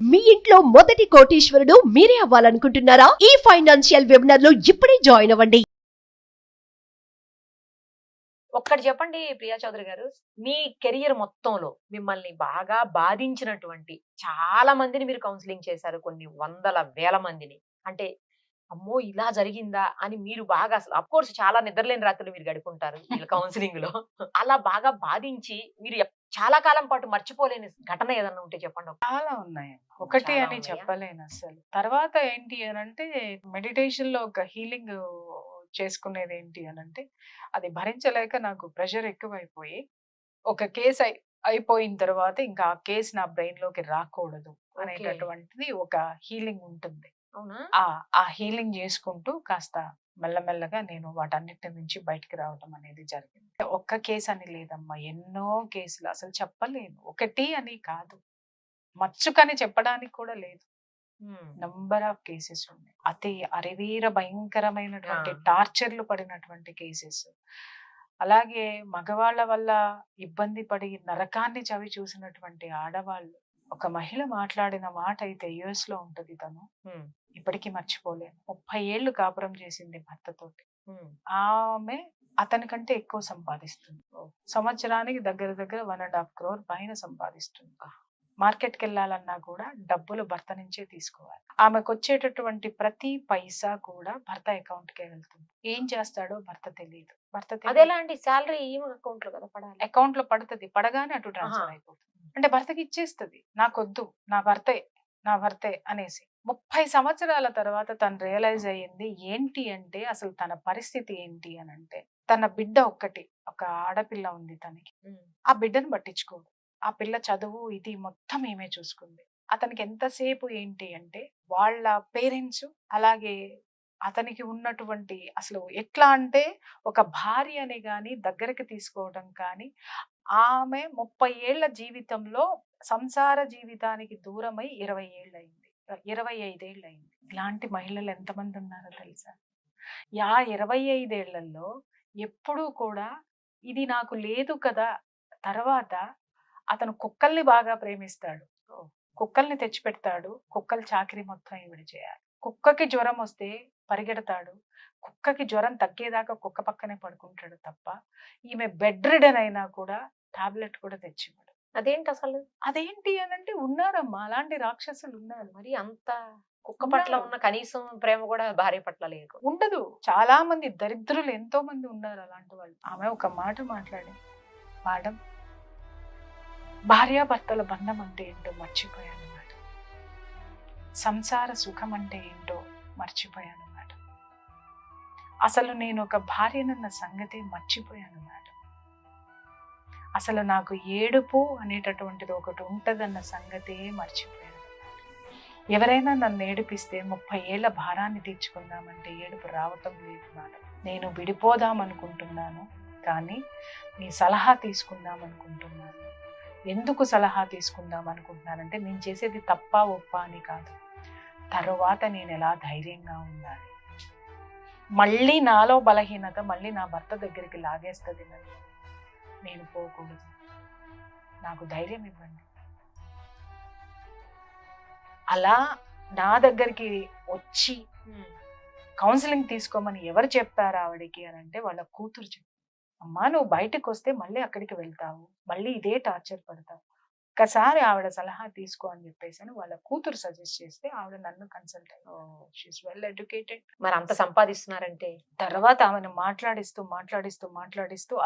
మీ ఇంట్లో మొదటి కోటీశ్వరుడు మీరే అవ్వాలనుకుంటున్నారా? ఈ ఫైనాన్షియల్ వెబినార్ లో ఇప్పుడే జాయిన్ అవ్వండి. ఒక్కటి చెప్పండి ప్రియా చౌదరి గారు, మీ కెరియర్ మొత్తంలో మిమ్మల్ని బాగా బాధించినటువంటి చాలా మందిని మీరు కౌన్సిలింగ్ చేశారు, కొన్ని వందల వేల మందిని. అంటే అమ్మో ఇలా జరిగిందా అని మీరు బాగా, అసలు అఫ్ కోర్స్ చాలా నిద్రలేని రాత్రులు మీరు గడుపుంటారు వీళ్ళ కౌన్సిలింగ్ లో. అలా బాగా బాధించి మీరు చాలా కాలం పాటు మర్చిపోలేని ఘటన ఏదన్నా ఉంటే చెప్పండి. చాలా ఉన్నాయి. ఒకటి చాలా అని ఉన్నాయా? చెప్పలేను అసలు. తర్వాత ఏంటి అనంటే మెడిటేషన్ లో ఒక హీలింగ్ చేసుకునేది ఏంటి అనంటే, అది భరించలేక నాకు ప్రెషర్ ఎక్కువైపోయి ఒక కేసు అయిపోయిన తర్వాత ఇంకా ఆ కేసు నా బ్రెయిన్ లోకి రాకూడదు అనేటటువంటిది ఒక హీలింగ్ ఉంటుంది. అవునా? ఆ హీలింగ్ చేసుకుంటూ కాస్త మెల్లమెల్లగా నేను వాటన్నిటి నుంచి బయటికి రావడం అనేది జరిగింది. ఒక్క కేసు అని లేదమ్మా, ఎన్నో కేసులు, అసలు చెప్పలేను. ఒకటి అని కాదు, మచ్చుకని చెప్పడానికి కూడా లేదు. నంబర్ ఆఫ్ కేసెస్ ఉన్నాయి. అతి అరివీర భయంకరమైనటువంటి టార్చర్లు పడినటువంటి కేసెస్. అలాగే మగవాళ్ళ వల్ల ఇబ్బంది పడి నరకాన్ని చవి చూసినటువంటి ఆడవాళ్ళు. ఒక మహిళ మాట్లాడిన మాట అయితే యుఎస్ లో ఉంటది, తను ఇప్పటికీ మర్చిపోలేను. 30 ఏళ్ళు కాపురం చేసింది భర్తతోటి. ఆమె అతనికంటే ఎక్కువ సంపాదిస్తుంది. సంవత్సరానికి దగ్గర దగ్గర 1.5 crore పైన సంపాదిస్తుంది. మార్కెట్కి వెళ్ళాలన్నా కూడా డబ్బులు భర్త నుంచే తీసుకోవాలి. ఆమెకు వచ్చేటటువంటి ప్రతి పైసా కూడా భర్త అకౌంట్ కే వెళ్తుంది. ఏం చేస్తాడో భర్త తెలియదు. అదేలాంటి శాలరీ అకౌంట్ లో కదా పడాలి. అకౌంట్ లో పడుతుంది, పడగానే అటు ట్రాన్స్ఫర్ అయిపోతుంది. అంటే భర్తకి ఇచ్చేస్తుంది, నాకొద్దు, నా భర్తే అనేసి. 30 సంవత్సరాల తర్వాత తను రియలైజ్ అయ్యింది ఏంటి అంటే, అసలు తన పరిస్థితి ఏంటి అని అంటే, తన బిడ్డ ఒక ఆడపిల్ల ఉంది తనకి. ఆ బిడ్డను పట్టించుకోదు. ఆ పిల్ల చదువు ఇది మొత్తం ఏమే చూసుకుంది. అతనికి ఎంతసేపు ఏంటి అంటే, వాళ్ళ పేరెంట్స్ అలాగే అతనికి ఉన్నటువంటి, అసలు ఎట్లా అంటే ఒక భార్యని గాని దగ్గరికి తీసుకోవడం కానీ, ఆమె 30 ఏళ్ల జీవితంలో సంసార జీవితానికి దూరమై 20 ఏళ్ళు అయింది, 25 ఏళ్ళు అయింది. ఇలాంటి మహిళలు ఎంతమంది ఉన్నారో తెలుసా? 25 ఏళ్లలో ఎప్పుడూ కూడా ఇది నాకు లేదు కదా. తర్వాత అతను కుక్కల్ని బాగా ప్రేమిస్తాడు, కుక్కల్ని తెచ్చిపెడతాడు, కుక్కల చాకరీ మొత్తం ఈవిడ చేయాలి. కుక్కకి జ్వరం వస్తే పరిగెడతాడు, కుక్కకి జ్వరం తగ్గేదాకా కుక్క పక్కనే పడుకుంటాడు తప్ప, ఈమె బెడ్ రిడన్ అయినా కూడా టాబ్లెట్ కూడా తెచ్చివ్వడు. అదేంటి అసలు? అదేంటి అనంటే ఉన్నారమ్మా, అలాంటి రాక్షసులు ఉన్నారు. మరి అంత కుక్క పట్ల ఉన్న కనీసం ప్రేమ కూడా భార్య పట్ల లేదు, ఉండదు. చాలా మంది దరిద్రులు ఎంతో మంది ఉన్నారు అలాంటి వాళ్ళు. ఆమె ఒక మాట మాట్లాడి, మేడం, భార్యాభర్తల బంధం అంటే ఏంటో మర్చిపోయాను మేడం, సంసార సుఖం అంటే ఏంటో మర్చిపోయాను మేడం, అసలు నేను ఒక భార్యనన్న సంగతి మర్చిపోయాను మేడం, అసలు నాకు ఏడుపు అనేటటువంటిది ఒకటి ఉంటదన్న సంగతే మర్చిపోయాను. ఎవరైనా నన్ను ఏడిపిస్తే 30 ఏళ్ల భారాన్ని తీర్చుకుందామంటే ఏడుపు రావటం లేదు మేడం. నేను విడిపోదాం అనుకుంటున్నాను, కానీ మీ సలహా తీసుకుందాం అనుకుంటున్నాను. ఎందుకు సలహా తీసుకుందాం అనుకుంటున్నానంటే, నేను చేసేది తప్ప ఒప్ప అని కాదు, తరువాత నేను ఎలా ధైర్యంగా ఉండాలి. మళ్ళీ నాలో బలహీనత మళ్ళీ నా భర్త దగ్గరికి లాగేస్తుంది నన్ను. నేను పోకూడదు, నాకు ధైర్యం ఇవ్వండి. అలా నా దగ్గరికి వచ్చి కౌన్సిలింగ్ తీసుకోమని ఎవరు చెప్పారు ఆవిడకి అని అంటే, వాళ్ళ కూతురు చెప్పారు. అమ్మా, నువ్వు బయటకు వస్తే మళ్ళీ అక్కడికి వెళ్తావు, మళ్ళీ ఇదే టార్చర్ పడతావు, ఒక్కసారి ఆవిడ సలహా తీసుకో అని చెప్పేసి వాళ్ళ కూతురు సజెస్ట్ చేస్తే ఆవిడ నన్ను కన్సల్ట్ అయ్యి, షీఈస్ వెల్ ఎడ్యుకేటెడ్. మరి అంత సంపాదిస్తున్నారంటే తర్వాత ఆమెను మాట్లాడిస్తూ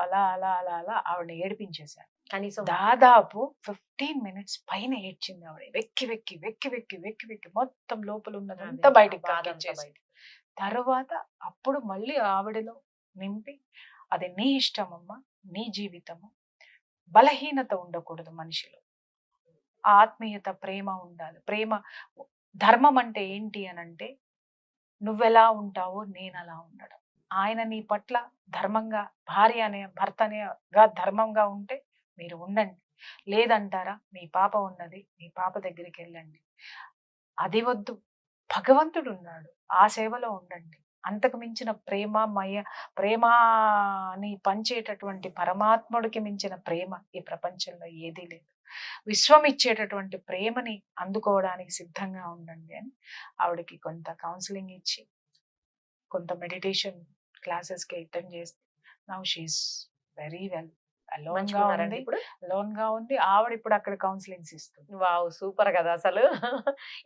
అలా అలా అలా అలా ఆవిడని ఏడిపించేశాను. కనీసం దాదాపు 15 minutes పైన ఏడ్చింది ఆవిడ. వెక్కి వెక్కి వెక్కి వెక్కి వెక్కి వెక్కి మొత్తం లోపల ఉన్నదంతా బయటికి కాకిచ్చేసి, తర్వాత అప్పుడు మళ్ళీ ఆవిడలో నింపి, అది నీ ఇష్టం అమ్మా, నీ జీవితము, బలహీనత ఉండకూడదు మనిషిలో, ఆత్మీయత, ప్రేమ ఉండాలి. ప్రేమ, ధర్మం అంటే ఏంటి అనంటే, నువ్వెలా ఉంటావో నేను అలా ఉండడం. ఆయన నీ పట్ల ధర్మంగా, భార్య అనే భర్తనేగా ధర్మంగా ఉంటే మీరు ఉండండి, లేదంటారా మీ పాప ఉన్నది, మీ పాప దగ్గరికి వెళ్ళండి. అది వద్దు, భగవంతుడు ఉన్నాడు, ఆ సేవలో ఉండండి. అంతకు మించిన ప్రేమని పంచేటటువంటి పరమాత్ముడికి మించిన ప్రేమ ఈ ప్రపంచంలో ఏదీ లేదు. విశ్వం ఇచ్చేటటువంటి ప్రేమని అందుకోవడానికి సిద్ధంగా ఉండండి అని ఆవిడకి కొంత కౌన్సిలింగ్ ఇచ్చి కొంత మెడిటేషన్ క్లాసెస్కి అటెండ్ చేస్తే now she is very well alone గా ఉంది ఇప్పుడు అలోన్ గా ఉంది. ఆవిడ ఇప్పుడు అక్కడ కౌన్సిలింగ్స్ ఇస్తుంది. వావ్ సూపర్ కదా అసలు.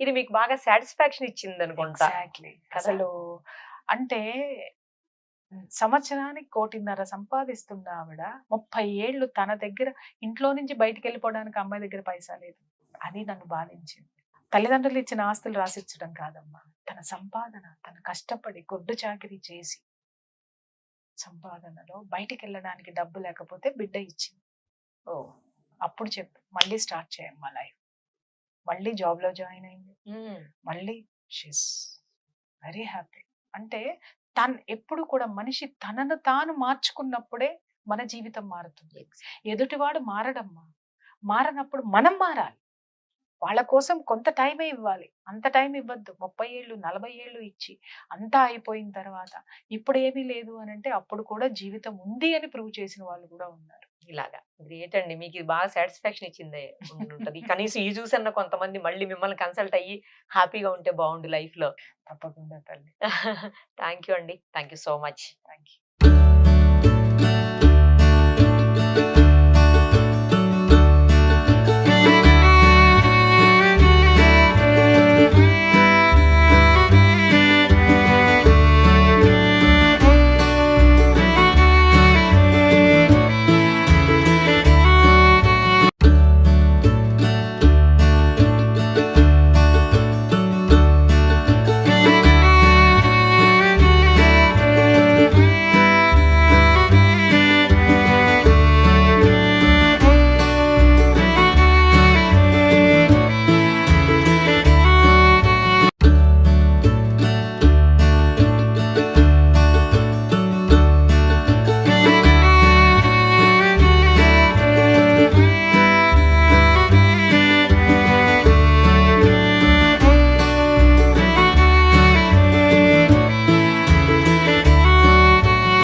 ఇది మీకు బాగా సాటిస్ఫాక్షన్ ఇచ్చింది అనుకుంటా. ఎగ్జాక్ట్లీ. అసలు అంటే సంవత్సరానికి 1.5 కోటి సంపాదిస్తున్న ఆవిడ 30 ఏళ్ళు తన దగ్గర ఇంట్లో నుంచి బయటికి వెళ్ళిపోవడానికి అమ్మాయి దగ్గర పైసా లేదు. అది నన్ను బాధించింది. తల్లిదండ్రులు ఇచ్చిన ఆస్తులు రాసిచ్చడం కాదమ్మా, తన సంపాదన, తన కష్టపడి గొడ్డు చాకిరీ చేసి సంపాదనలో బయటికి వెళ్ళడానికి డబ్బు లేకపోతే బిడ్డ ఇచ్చింది. ఓ అప్పుడు చెప్పు మళ్ళీ స్టార్ట్ చేయమ్మా లైఫ్. మళ్ళీ జాబ్ లో జాయిన్ అయింది. మళ్ళీ షీస్ వెరీ హ్యాపీ. అంటే తను ఎప్పుడు కూడా మనిషి తనను తాను మార్చుకున్నప్పుడే మన జీవితం మారుతుంది. ఎదుటివాడు మారడమ్మా, మారనప్పుడు మనం మారాలి. వాళ్ళ కోసం కొంత టైమే ఇవ్వాలి, అంత టైం ఇవ్వద్దు. 30 ఏళ్ళు 40 ఏళ్ళు ఇచ్చి అంతా అయిపోయిన తర్వాత ఇప్పుడు ఏమీ లేదు అని అంటే అప్పుడు కూడా జీవితం ఉంది అని ప్రూవ్ చేసిన వాళ్ళు కూడా ఉన్నారు. ఇలాగా గ్రేట్ అండి. మీకు ఇది బాగా సాటిస్ఫాక్షన్ ఇచ్చింది ఉంటది. కనీసం ఈ చూసన్న కొంతమంది మళ్ళీ మిమ్మల్ని కన్సల్ట్ అయ్యి హ్యాపీగా ఉంటే బాగుండు లైఫ్ లో. తప్పకుండా తల్లి. థ్యాంక్ యూ అండి. Thank you so much. Thank you.